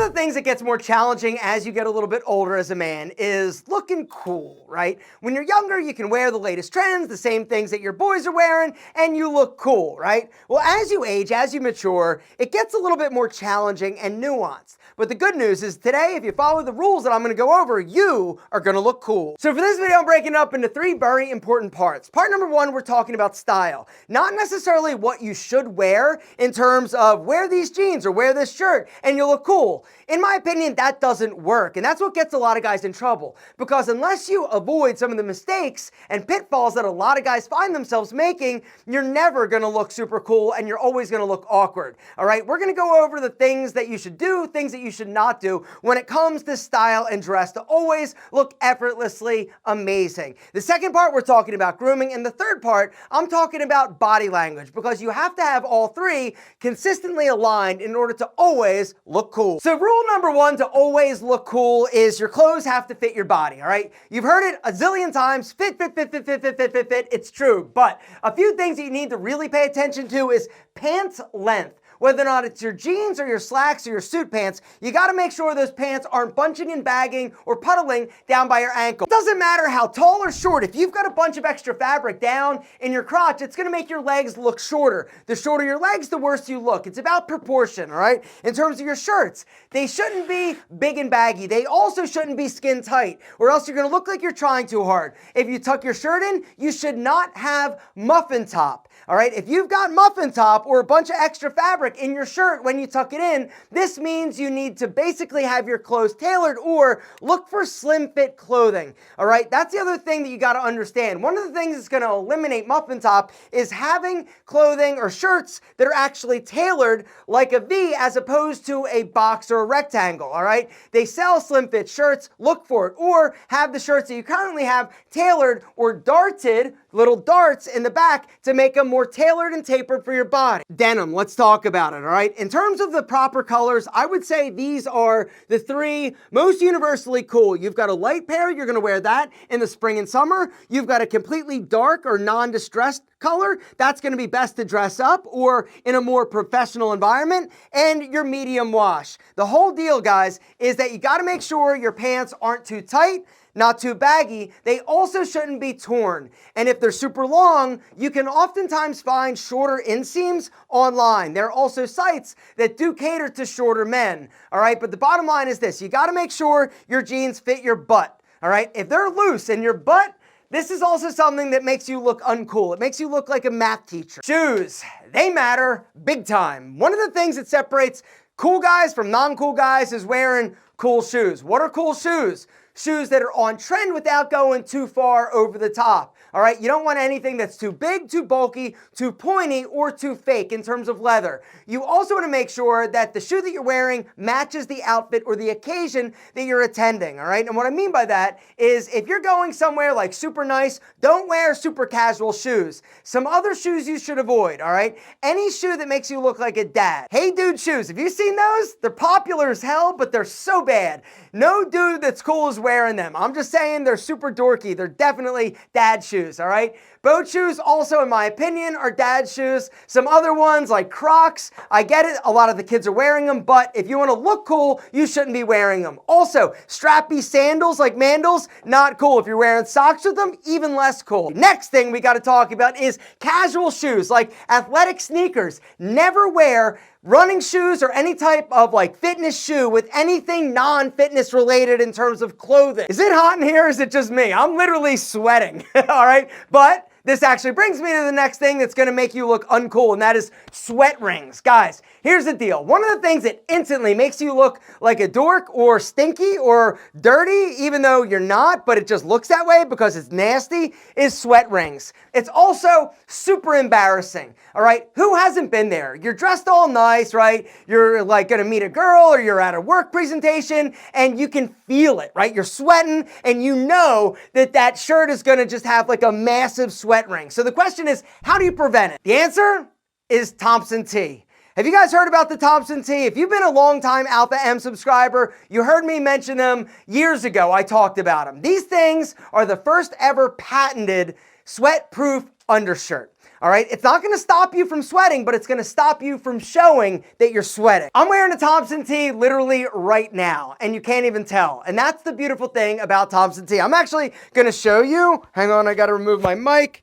of the things that gets more challenging as you get a little bit older as a man is looking cool, right? When you're younger, you can wear the latest trends, the same things that your boys are wearing, and you look cool, right? Well, as you age, as you mature, it gets a little bit more challenging and nuanced. But the good news is today, if you follow the rules that I'm going to go over, you are going to look cool. So for this video, I'm breaking it up into 3 very important parts. Part number 1, we're talking about style. Not necessarily what you should wear in terms of wear these jeans or wear this shirt and you'll look cool. In my opinion, that doesn't work. And that's what gets a lot of guys in trouble. Because unless you avoid some of the mistakes and pitfalls that a lot of guys find themselves making, you're never going to look super cool and you're always going to look awkward. All right, we're going to go over the things that you should do, things that you should not do when it comes to style and dress to always look effortlessly amazing. The second part, we're talking about grooming. And the third part, I'm talking about body language, because you have to have all 3 consistently aligned in order to always look cool. So rule number 1 to always look cool is your clothes have to fit your body, all right? You've heard it a zillion times, fit. It's true, but a few things that you need to really pay attention to is pants length. Whether or not it's your jeans or your slacks or your suit pants, you gotta make sure those pants aren't bunching and bagging or puddling down by your ankle. It doesn't matter how tall or short, if you've got a bunch of extra fabric down in your crotch, it's gonna make your legs look shorter. The shorter your legs, the worse you look. It's about proportion, all right? In terms of your shirts, they shouldn't be big and baggy. They also shouldn't be skin tight, or else you're gonna look like you're trying too hard. If you tuck your shirt in, you should not have muffin top. All right, if you've got muffin top or a bunch of extra fabric in your shirt when you tuck it in, this means you need to basically have your clothes tailored or look for slim fit clothing. All right, that's the other thing that you got to understand. One of the things that's going to eliminate muffin top is having clothing or shirts that are actually tailored like a V as opposed to a box or a rectangle. All right, they sell slim fit shirts, look for it, or have the shirts that you currently have tailored or darted, little darts in the back to make them more tailored and tapered for your body. Denim, let's talk about it, all right? In terms of the proper colors, I would say these are the 3 most universally cool. You've got a light pair, you're gonna wear that in the spring and summer. You've got a completely dark or non-distressed color, that's gonna be best to dress up or in a more professional environment, and your medium wash. The whole deal, guys, is that you gotta make sure your pants aren't too tight, not too baggy. They also shouldn't be torn. And if they're super long, you can oftentimes find shorter inseams online. There are also sites that do cater to shorter men. All right, but the bottom line is this. You gotta make sure your jeans fit your butt. All right, if they're loose in your butt, this is also something that makes you look uncool. It makes you look like a math teacher. Shoes, they matter big time. One of the things that separates cool guys from non-cool guys is wearing cool shoes. What are cool shoes? Shoes that are on trend without going too far over the top. All right, you don't want anything that's too big, too bulky, too pointy, or too fake in terms of leather. You also want to make sure that the shoe that you're wearing matches the outfit or the occasion that you're attending, all right? And what I mean by that is if you're going somewhere like super nice, don't wear super casual shoes. Some other shoes you should avoid, all right? Any shoe that makes you look like a dad. Hey dude shoes, have you seen those? They're popular as hell, but they're so bad. No dude that's cool is wearing them. I'm just saying they're super dorky. They're definitely dad shoes, all right? Boat shoes also, in my opinion, are dad shoes. Some other ones like Crocs, I get it, a lot of the kids are wearing them, but if you want to look cool, you shouldn't be wearing them. Also, strappy sandals like mandals, not cool. If you're wearing socks with them, even less cool. Next thing we got to talk about is casual shoes like athletic sneakers. Never wear running shoes or any type of like fitness shoe with anything non-fitness related in terms of clothing. Is it hot in here or is it just me? I'm literally sweating, all right? But this actually brings me to the next thing that's gonna make you look uncool, and that is sweat rings. Guys, here's the deal. One of the things that instantly makes you look like a dork or stinky or dirty, even though you're not, but it just looks that way because it's nasty, is sweat rings. It's also super embarrassing, all right? Who hasn't been there? You're dressed all nice, right? You're like gonna meet a girl or you're at a work presentation and you can feel it, right? You're sweating and you know that that shirt is gonna just have like a massive sweat ring. So the question is, how do you prevent it? The answer is Thompson T. Have you guys heard about the Thompson T? If you've been a long-time Alpha M subscriber, you heard me mention them years ago. I talked about them. These things are the first ever patented sweat-proof undershirt. All right, it's not gonna stop you from sweating, but it's gonna stop you from showing that you're sweating. I'm wearing a Thompson tee literally right now, and you can't even tell. And that's the beautiful thing about Thompson tee. I'm actually gonna show you. Hang on, I gotta remove my mic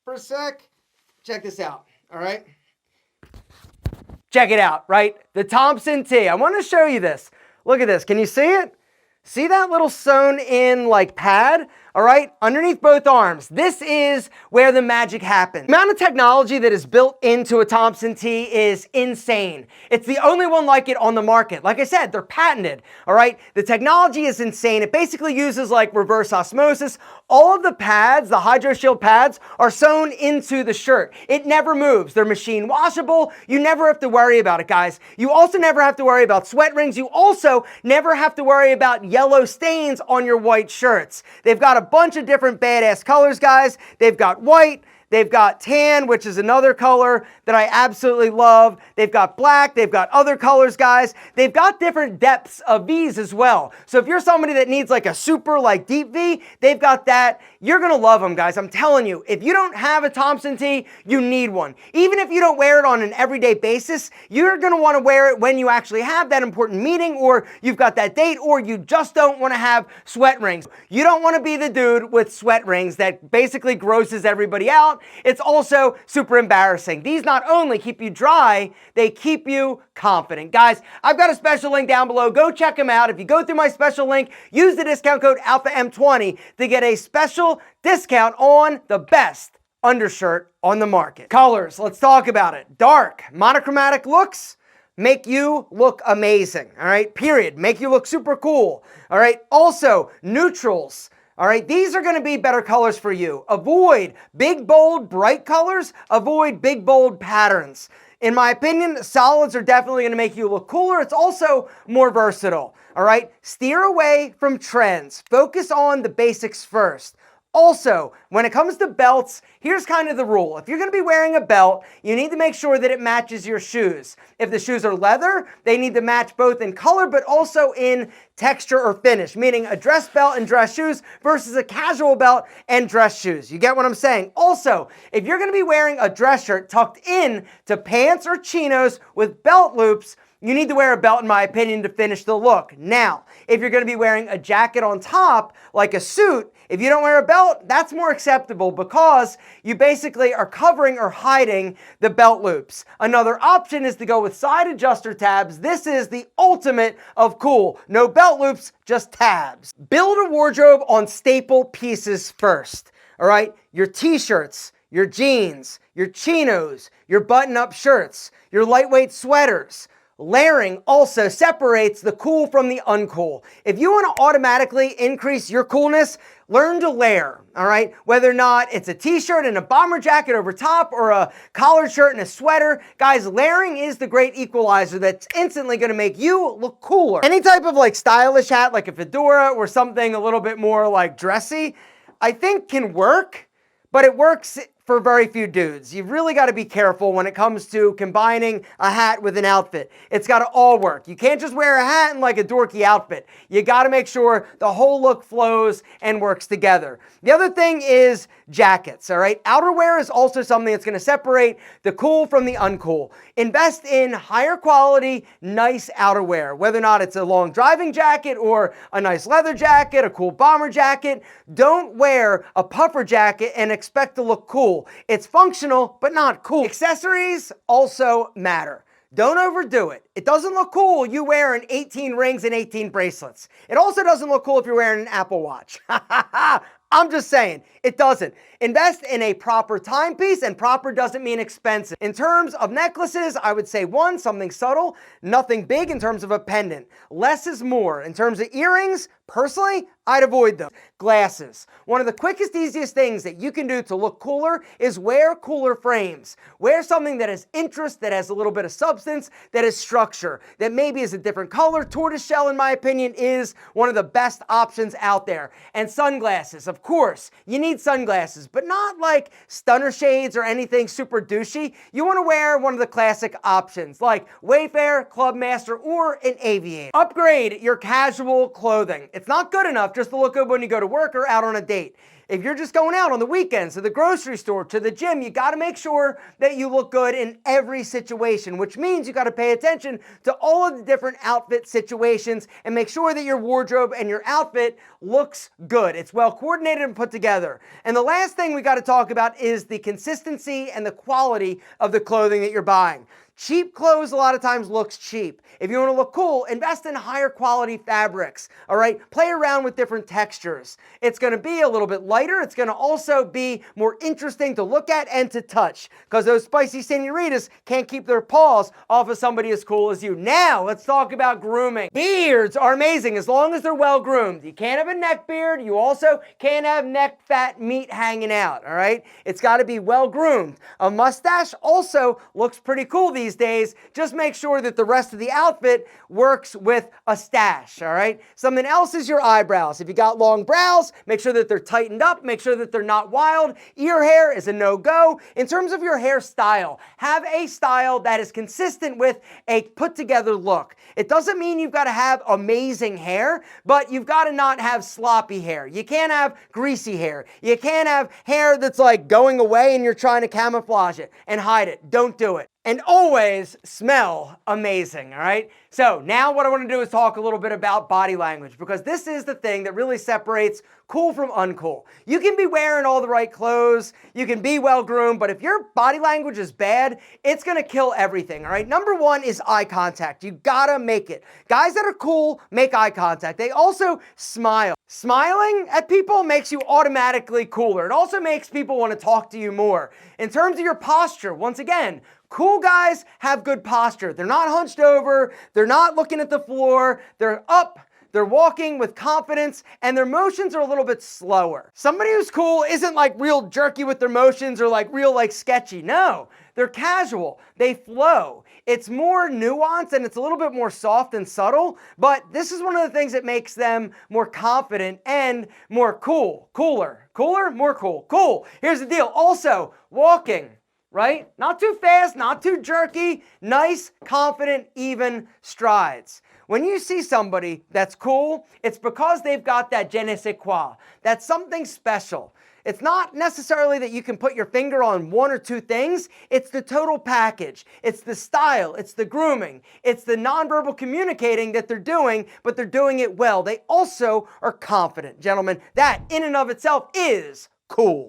for a sec. Check this out, all right? Check it out, right? The Thompson tee. I wanna show you this. Look at this, can you see it? See that little sewn in like pad? All right, underneath both arms. This is where the magic happens. The amount of technology that is built into a Thompson tee is insane. It's the only one like it on the market. Like I said, they're patented, all right? The technology is insane. It basically uses like reverse osmosis. All of the pads, the Hydro Shield pads, are sewn into the shirt. It never moves. They're machine washable. You never have to worry about it, guys. You also never have to worry about sweat rings. You also never have to worry about yellow stains on your white shirts. They've got a bunch of different badass colors, guys. They've got white, they've got tan, which is another color that I absolutely love. They've got black, they've got other colors, guys. They've got different depths of V's as well. So if you're somebody that needs like a super like deep V, they've got that. You're gonna love them, guys. I'm telling you, if you don't have a Thompson tee, you need one. Even if you don't wear it on an everyday basis, you're gonna wanna wear it when you actually have that important meeting, or you've got that date, or you just don't wanna have sweat rings. You don't wanna be the dude with sweat rings that basically grosses everybody out. It's also super embarrassing. These not only keep you dry, they keep you confident. Guys, I've got a special link down below. Go check them out. If you go through my special link, use the discount code ALPHAM20 to get a special discount on the best undershirt on the market. Colors, let's talk about it. Dark, monochromatic looks make you look amazing, all right? Period. Make you look super cool, all right? Also, neutrals. All right, these are gonna be better colors for you. Avoid big, bold, bright colors. Avoid big, bold patterns. In my opinion, solids are definitely gonna make you look cooler. It's also more versatile, all right? Steer away from trends. Focus on the basics first. Also, when it comes to belts, here's kind of the rule. If you're gonna be wearing a belt, you need to make sure that it matches your shoes. If the shoes are leather, they need to match both in color, but also in texture or finish, meaning a dress belt and dress shoes versus a casual belt and dress shoes. You get what I'm saying? Also, if you're gonna be wearing a dress shirt tucked in to pants or chinos with belt loops, you need to wear a belt, in my opinion, to finish the look. Now, if you're gonna be wearing a jacket on top, like a suit, if you don't wear a belt, that's more acceptable because you basically are covering or hiding the belt loops. Another option is to go with side adjuster tabs. This is the ultimate of cool. No belt loops, just tabs. Build a wardrobe on staple pieces first, all right? Your t-shirts, your jeans, your chinos, your button-up shirts, your lightweight sweaters. Layering also separates the cool from the uncool. If you want to automatically increase your coolness, learn to layer, all right? Whether or not it's a t-shirt and a bomber jacket over top or a collared shirt and a sweater, guys, layering is the great equalizer that's instantly gonna make you look cooler. Any type of like stylish hat, like a fedora or something a little bit more like dressy, I think can work, but it works for very few dudes. You've really got to be careful when it comes to combining a hat with an outfit. It's got to all work. You can't just wear a hat and like a dorky outfit. You got to make sure the whole look flows and works together. The other thing is jackets, all right? Outerwear is also something that's going to separate the cool from the uncool. Invest in higher quality, nice outerwear, whether or not it's a long driving jacket or a nice leather jacket, a cool bomber jacket. Don't wear a puffer jacket and expect to look cool. It's functional, but not cool. Accessories also matter. Don't overdo it. It doesn't look cool you wearing 18 rings and 18 bracelets. It also doesn't look cool if you're wearing an Apple Watch. I'm just saying, it doesn't. Invest in a proper timepiece, and proper doesn't mean expensive. In terms of necklaces, I would say one, something subtle, nothing big in terms of a pendant. Less is more. In terms of earrings, personally, I'd avoid them. Glasses. One of the quickest, easiest things that you can do to look cooler is wear cooler frames. Wear something that has interest, that has a little bit of substance, that has structure, that maybe is a different color. Tortoiseshell, in my opinion, is one of the best options out there. And sunglasses, of course. You need sunglasses, but not like stunner shades or anything super douchey. You want to wear one of the classic options like Wayfair, Clubmaster, or an Aviator. Upgrade your casual clothing. It's not good enough just to look good when you go to work or out on a date. If you're just going out on the weekends to the grocery store, to the gym, you got to make sure that you look good in every situation, which means you got to pay attention to all of the different outfit situations and make sure that your wardrobe and your outfit looks good. It's well coordinated and put together. And the last thing we got to talk about is the consistency and the quality of the clothing that you're buying. Cheap clothes a lot of times looks cheap. If you want to look cool, invest in higher quality fabrics, all right? Play around with different textures. It's going to be a little bit lighter. It's going to also be more interesting to look at and to touch because those spicy senoritas can't keep their paws off of somebody as cool as you. Now, let's talk about grooming. Beards are amazing as long as they're well groomed. You can't have a neck beard. You also can't have neck fat meat hanging out, all right? It's got to be well groomed. A mustache also looks pretty cool these days. Just make sure that the rest of the outfit works with a stash, all right? Something else is your eyebrows. If you got long brows, make sure that they're tightened up, make sure that they're not wild. Ear hair is a no-go. In terms of your hairstyle, have a style that is consistent with a put-together look. It doesn't mean you've got to have amazing hair, but you've got to not have sloppy hair. You can't have greasy hair. You can't have hair that's like going away and you're trying to camouflage it and hide it. Don't do it. And always smell amazing, all right? So now what I want to do is talk a little bit about body language because this is the thing that really separates cool from uncool. You can be wearing all the right clothes, you can be well groomed, but if your body language is bad, it's going to kill everything, all right? Number one is eye contact. You gotta make it. Guys that are cool make eye contact. They also smile. Smiling at people makes you automatically cooler. It also makes people want to talk to you more. In terms of your posture, once again, cool guys have good posture. They're not hunched over, they're not looking at the floor, they're up, they're walking with confidence, and their motions are a little bit slower. Somebody who's cool isn't like real jerky with their motions or like real like sketchy. No, they're casual, they flow. It's more nuanced and it's a little bit more soft and subtle, but this is one of the things that makes them more confident and more cool. Cooler, more cool. Cool. Here's the deal. Also, walking, right? Not too fast, not too jerky, nice, confident, even strides. When you see somebody that's cool, it's because they've got that je ne sais quoi. That's something special. It's not necessarily that you can put your finger on one or two things. It's the total package. It's the style. It's the grooming. It's the nonverbal communicating that they're doing, but they're doing it well. They also are confident. Gentlemen, that in and of itself is cool.